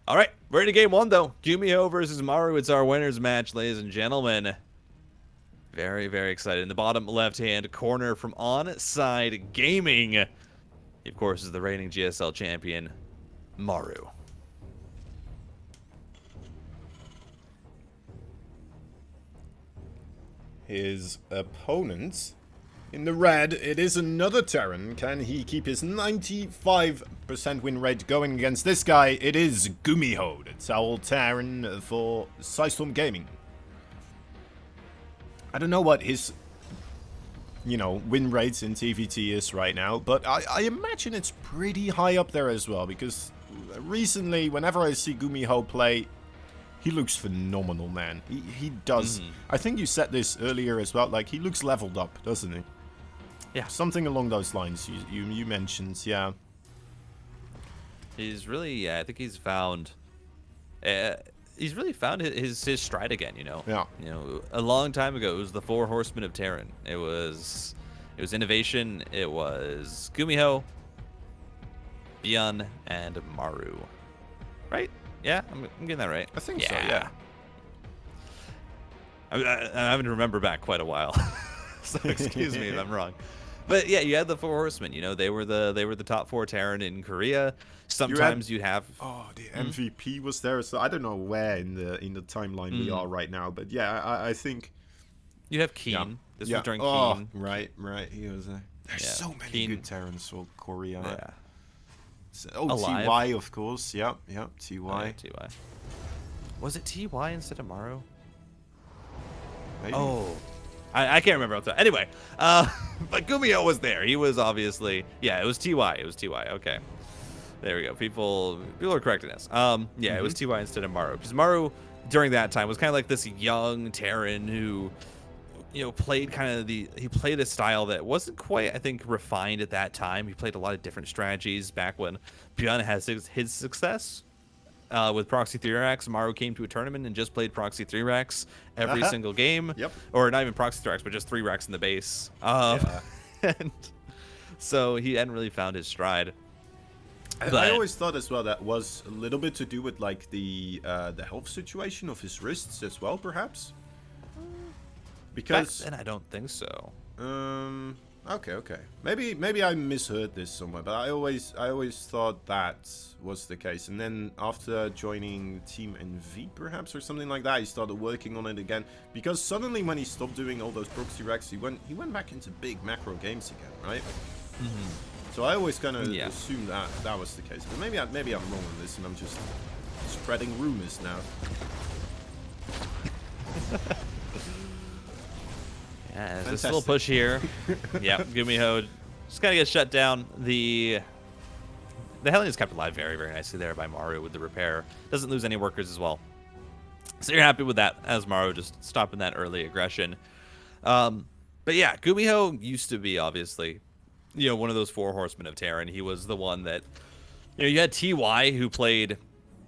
All right, we're into game one, though. GUMIHO versus Maru. It's our winners match, ladies and gentlemen. Very, very excited. In the bottom left-hand corner from Onside Gaming, he, of course, is the reigning GSL champion, Maru. His opponent in the red, it is another Terran. Can he keep his 95% win rate going against this guy? It is GUMIHO, the Towel Terran for System Gaming. I don't know what his, win rates in TVT is right now, but I imagine it's pretty high up there as well, because recently, whenever I see GUMIHO play, he looks phenomenal, man. He does. I think you said this earlier as well, like, he looks leveled up, doesn't he? Yeah. Something along those lines you mentioned, yeah. He's really, I think he's found... he's really found his stride again, Yeah. A long time ago, it was the Four Horsemen of Terran. It was Innovation, it was GUMIHO, Bjorn, and Maru. Right? Yeah, I'm getting that right. I think so, yeah. I haven't remembered back quite a while, so excuse me if I'm wrong. But yeah, you had the Four Horsemen. They were the top 4 Terran in Korea. Sometimes you have. Oh, the MVP was there. So I don't know where in the timeline we are right now, but yeah, I think you have Keen. Yeah. This was during oh, Keen. Right. He was. There's so many Keen. good Terrans for Korea. Yeah. Oh, Alive. TY, of course. Yep, TY. Oh, yeah, TY. Was it TY instead of Maru? Maybe. Oh, I can't remember. Anyway, but GUMIHO was there. He was obviously, yeah, it was TY. It was TY. Okay, there we go. People are correcting us. Yeah, it was TY instead of Maru, because Maru during that time was kind of like this young Terran who, played he played a style that wasn't quite, I think, refined at that time. He played a lot of different strategies back when Bjorn has his success. With Proxy 3-Racks, Maru came to a tournament and just played Proxy 3-Racks every single game. Yep. Or not even Proxy 3-Racks, but just 3-Racks in the base. And so he hadn't really found his stride. I always thought as well that was a little bit to do with like the health situation of his wrists as well, perhaps. Because back then I don't think so. Okay. Maybe I misheard this somewhere, but I always thought that was the case. And then after joining Team NV, perhaps, or something like that, he started working on it again. Because suddenly, when he stopped doing all those proxy racks, he went back into big macro games again, right? So I always kind of assumed that was the case. But maybe I'm wrong on this, and I'm just spreading rumors now. Yeah, there's a little push here. Yeah, GUMIHO just kind of gets shut down. The Hellion is kept alive very, very nicely there by Maru with the repair. Doesn't lose any workers as well. So you're happy with that as Maru just stopping that early aggression. But yeah, GUMIHO used to be obviously, one of those Four Horsemen of Terran. He was the one that, you had TY who played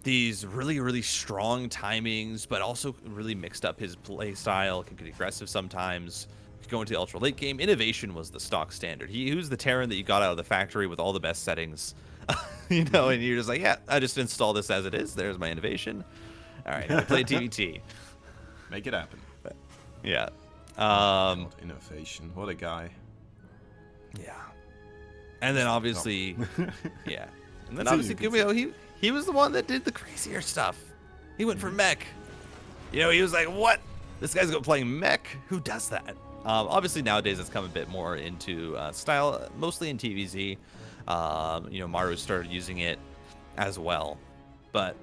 these really, really strong timings, but also really mixed up his play style, could get aggressive sometimes, could go into the ultra late game. Innovation was the stock standard. He was the Terran that you got out of the factory with all the best settings, and you're just like, yeah, I just install this as it is. There's my innovation. All right, now play TVT. Make it happen. But, yeah. God, innovation. What a guy. Yeah. And then obviously, yeah. And then obviously GUMIHO, he was the one that did the crazier stuff. He went for mech. He was like, what? This guy's playing mech? Who does that? Obviously, nowadays, it's come a bit more into style, mostly in TVZ. Maru started using it as well. But,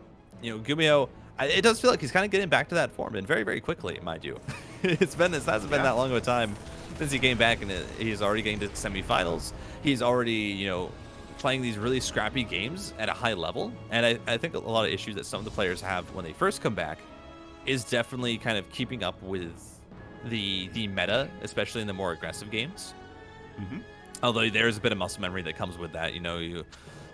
GUMIHO, it does feel like he's kind of getting back to that form, and very, very quickly, mind you. It hasn't been that long of a time since he came back, and he's already getting to semifinals. He's already, playing these really scrappy games at a high level. And I think a lot of issues that some of the players have when they first come back is definitely kind of keeping up with the meta, especially in the more aggressive games. Although there's a bit of muscle memory that comes with that. You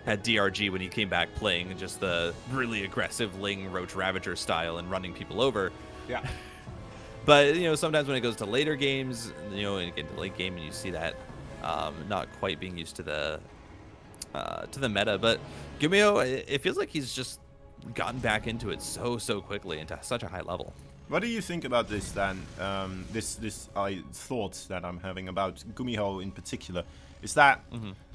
had DRG when he came back playing just the really aggressive Ling Roach Ravager style and running people over. Yeah. But, sometimes when it goes to later games, and you get to late game and you see that not quite being used to the meta. But GUMIHO, it feels like he's just gotten back into it so quickly and to such a high level. What do you think about this then? This thoughts that I'm having about GUMIHO in particular is that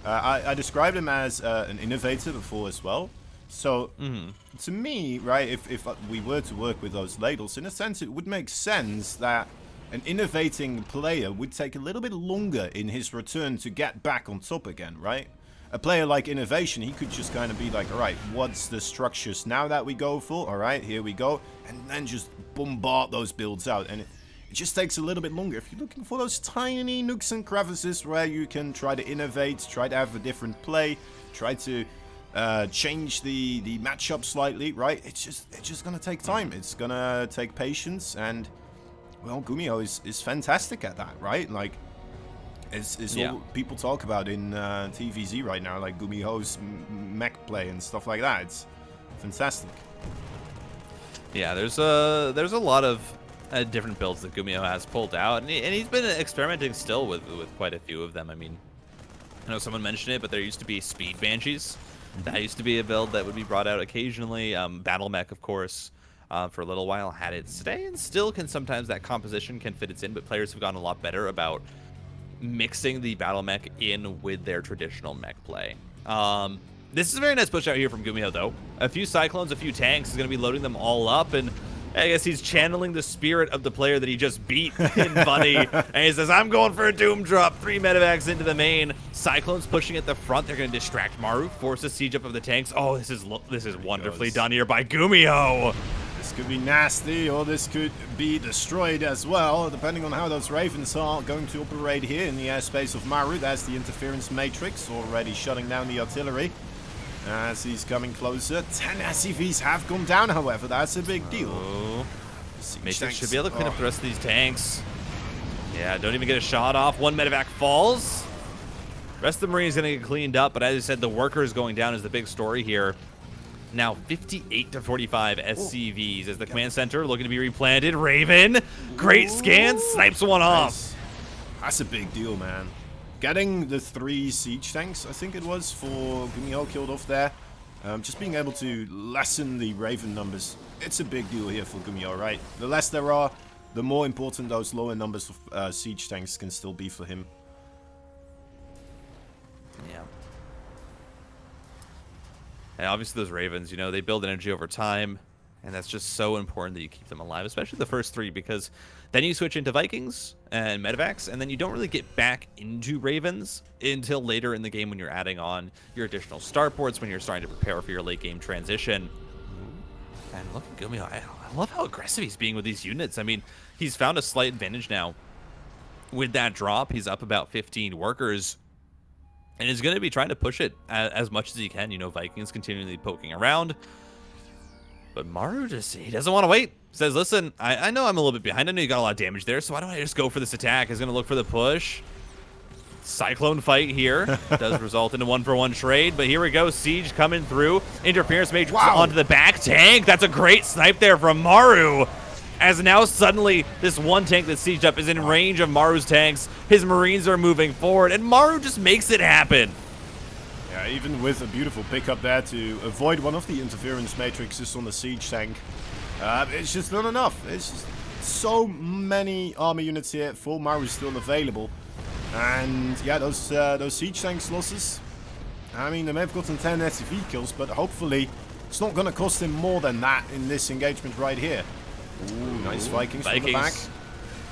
I described him as an innovator before as well. So to me, right, if we were to work with those labels, in a sense, it would make sense that an innovating player would take a little bit longer in his return to get back on top again, right? A player like Innovation, he could just kind of be like, all right, what's the structures now that we go for? All right, here we go. And then just bombard those builds out. And it just takes a little bit longer. If you're looking for those tiny nooks and crevices where you can try to innovate, try to have a different play, try to change the matchup slightly, right? It's just going to take time. It's going to take patience. And, well, GUMIHO is fantastic at that, right? Like, it's all people talk about in TVZ right now, like GUMIHO's mech play and stuff like that. It's fantastic. Yeah, there's a lot of different builds that GUMIHO has pulled out, and he's been experimenting still with quite a few of them. I mean, I know someone mentioned it, but there used to be Speed Banshees. That used to be a build that would be brought out occasionally. Battle Mech, of course, for a little while had its stay, and still can sometimes that composition can fit its in, but players have gotten a lot better about mixing the Battle Mech in with their traditional mech play. This is a very nice push out here from GUMIHO, though. A few Cyclones, a few tanks, is going to be loading them all up, and I guess he's channeling the spirit of the player that he just beat in Bunny, and he says, I'm going for a Doom Drop, 3 medevacs into the main. Cyclones pushing at the front, they're going to distract Maru, force a siege up of the tanks. Oh, this is wonderfully done here by GUMIHO. This could be nasty, or this could be destroyed as well, depending on how those Ravens are going to operate here in the airspace of Maru. There's the interference matrix already shutting down the artillery as he's coming closer. 10 SCVs have gone down, however. That's a big deal. Matrix should be able to clean up the rest of these tanks. Yeah, don't even get a shot off. 1 medevac falls. Rest of the Marines going to get cleaned up, but as I said, the workers going down is the big story here. Now 58 to 45 SCVs as the command center looking to be replanted. Raven, great scan, snipes one off. That's a big deal, man. Getting the 3 siege tanks, I think it was, for GUMIHO killed off there. Just being able to lessen the Raven numbers. It's a big deal here for GUMIHO, right? The less there are, the more important those lower numbers of siege tanks can still be for him. Yeah. And obviously those Ravens, you know, they build energy over time, and that's just so important that you keep them alive, especially the first 3, because then you switch into Vikings and medevacs, and then you don't really get back into Ravens until later in the game when you're adding on your additional starports, when you're starting to prepare for your late game transition. And look at GUMIHO. I love how aggressive he's being with these units. I mean, he's found a slight advantage now. With that drop, he's up about 15 workers. And is going to be trying to push it as much as he can. You know, Vikings continually poking around. But Maru he doesn't want to wait. Says, listen, I know I'm a little bit behind. I know you got a lot of damage there, so why don't I just go for this attack? He's going to look for the push. Cyclone fight here. Does result in a 1-for-1 trade, but here we go. Siege coming through. Interference matrix onto the back tank. That's a great snipe there from Maru. As now suddenly this one tank that's sieged up is in range of Maru's tanks. His Marines are moving forward, and Maru just makes it happen. Yeah, even with a beautiful pickup there to avoid one of the interference matrices on the siege tank. It's just not enough. It's just so many army units here. Full Maru still available. And yeah, those siege tanks losses. I mean, they may have gotten 10 SCV kills, but hopefully it's not going to cost him more than that in this engagement right here. Ooh, nice Vikings from the back.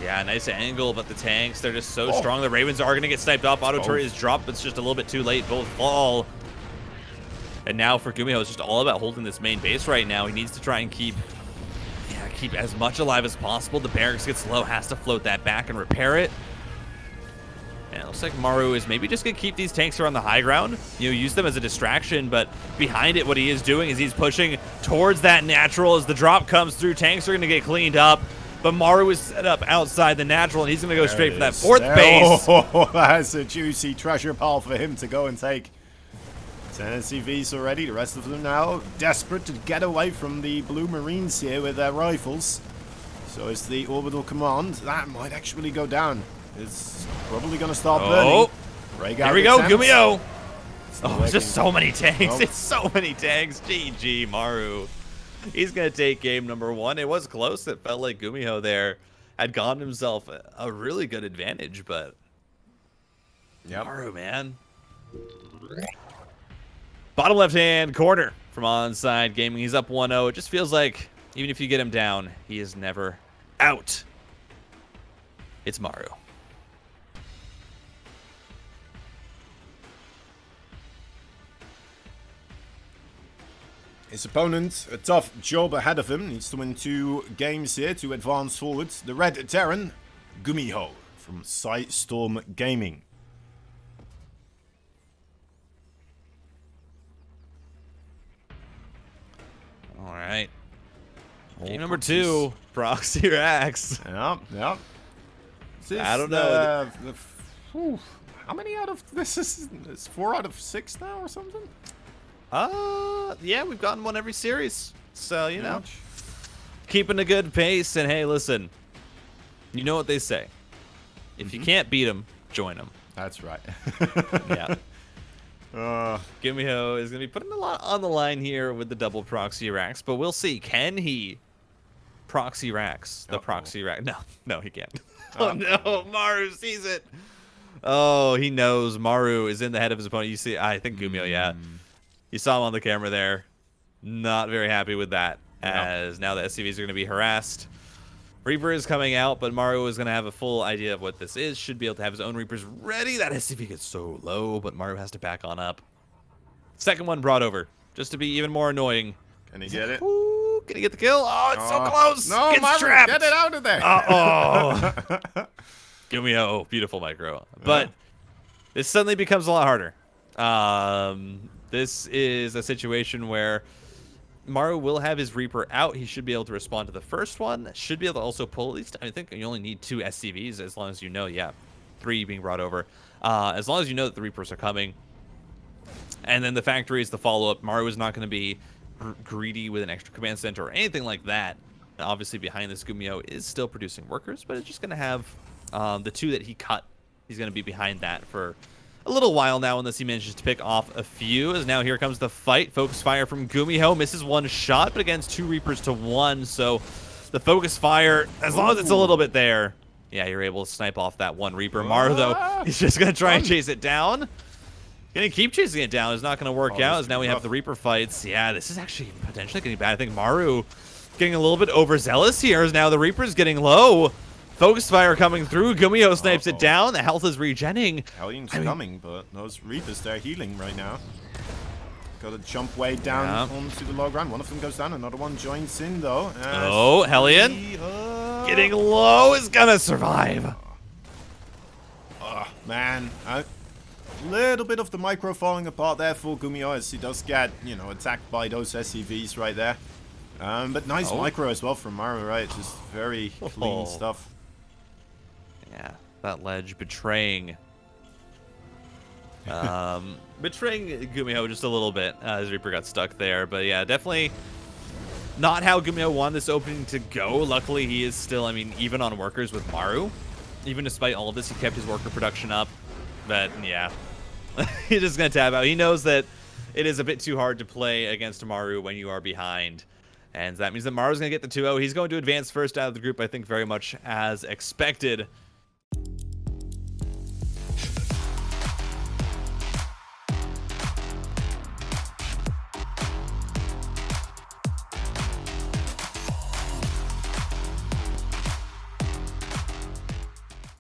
Yeah, nice angle, but the tanks, they're just so strong. The Ravens are going to get sniped off. Auto turret is dropped, but it's just a little bit too late. Both fall. And now for GUMIHO, it's just all about holding this main base right now. He needs to try and keep as much alive as possible. The barracks gets low, has to float that back and repair it. And it looks like Maru is maybe just going to keep these tanks here on the high ground. You know, use them as a distraction, but behind it, what he is doing is he's pushing towards that natural. As the drop comes through, tanks are going to get cleaned up. But Maru is set up outside the natural, and he's going to go straight for that 4th base. Oh, that's a juicy treasure pile for him to go and take. 10 SCVs already. The rest of them now desperate to get away from the blue Marines here with their rifles. So is the orbital command. That might actually go down. It's probably going to start burning. Here we go, GUMIHO. Oh, it's just so many tanks. It's so many tanks. GG, Maru. He's going to take game number 1. It was close. It felt like GUMIHO there had gotten himself a really good advantage, but Maru, man. Bottom left-hand corner from Onside Gaming. He's up 1-0. It just feels like even if you get him down, he is never out. It's Maru. His opponent, a tough job ahead of him, needs to win 2 games here to advance forward. The Red Terran, GUMIHO from Storm Gaming. All right. Game number 2, Proxy Rax. Yep. I don't know. How many out of this is 4 out of 6 now or something? Yeah, we've gotten one every series. So, you know, keeping a good pace. And hey, listen, you know what they say. If you can't beat them, join them. That's right. Yeah. GUMIHO is going to be putting a lot on the line here with the double Proxy Rax, but we'll see. Can he Proxy Rax the Proxy Rax? No, he can't. Oh, no. Maru sees it. Oh, he knows Maru is in the head of his opponent. You see, I think GUMIHO, yeah. You saw him on the camera there. Not very happy with that, as now the SCVs are going to be harassed. Reaper is coming out, but Maru is going to have a full idea of what this is. Should be able to have his own Reapers ready. That SCV gets so low, but Maru has to back on up. Second one brought over, just to be even more annoying. Can he get it? Ooh, can he get the kill? Oh, it's so close. No, Gets Maru, trapped. get it out of there. Uh-oh. GUMIHO, beautiful micro. But this suddenly becomes a lot harder. This is a situation where Maru will have his Reaper out. He should be able to respond to the first one. Should be able to also pull at least. I think you only need 2 SCVs as long as you know, 3 being brought over. As long as you know that the Reapers are coming. And then the factory is the follow-up. Maru is not going to be greedy with an extra command center or anything like that. Obviously, behind this, GUMIHO is still producing workers, but it's just going to have the 2 that he cut. He's going to be behind that for a little while now, unless he manages to pick off a few. As now here comes the fight. Focus fire from GUMIHO. Misses 1 shot, but against 2 Reapers to 1. So the focus fire, as long as it's a little bit there, yeah, you're able to snipe off that 1 Reaper. Maru, though, he's just going to try and chase it down. Going to keep chasing it down. It's not going to work out, as now we have the Reaper fights. Yeah, this is actually potentially getting bad. I think Maru getting a little bit overzealous here, as now the Reaper's getting low. Focus fire coming through. GUMIHO snipes it down. The health is regenning. Hellion's coming, but those Reapers, they're healing right now. Got to jump way down onto the low ground. One of them goes down. Another one joins in, though. Oh, Hellion. Getting low is going to survive. Oh, man. A little bit of the micro falling apart there for GUMIHO, as he does get, you know, attacked by those SCVs right there. But nice micro as well from Maru, right? Just very clean stuff. Yeah, that ledge betraying GUMIHO just a little bit. His Reaper got stuck there, but yeah, definitely not how GUMIHO wanted this opening to go. Luckily, he is still, I mean, even on workers with Maru. Even despite all of this, he kept his worker production up. But yeah, he's just gonna tab out. He knows that it is a bit too hard to play against Maru when you are behind. And that means that Maru's going to get the 2-0. He's going to advance first out of the group, I think, very much as expected.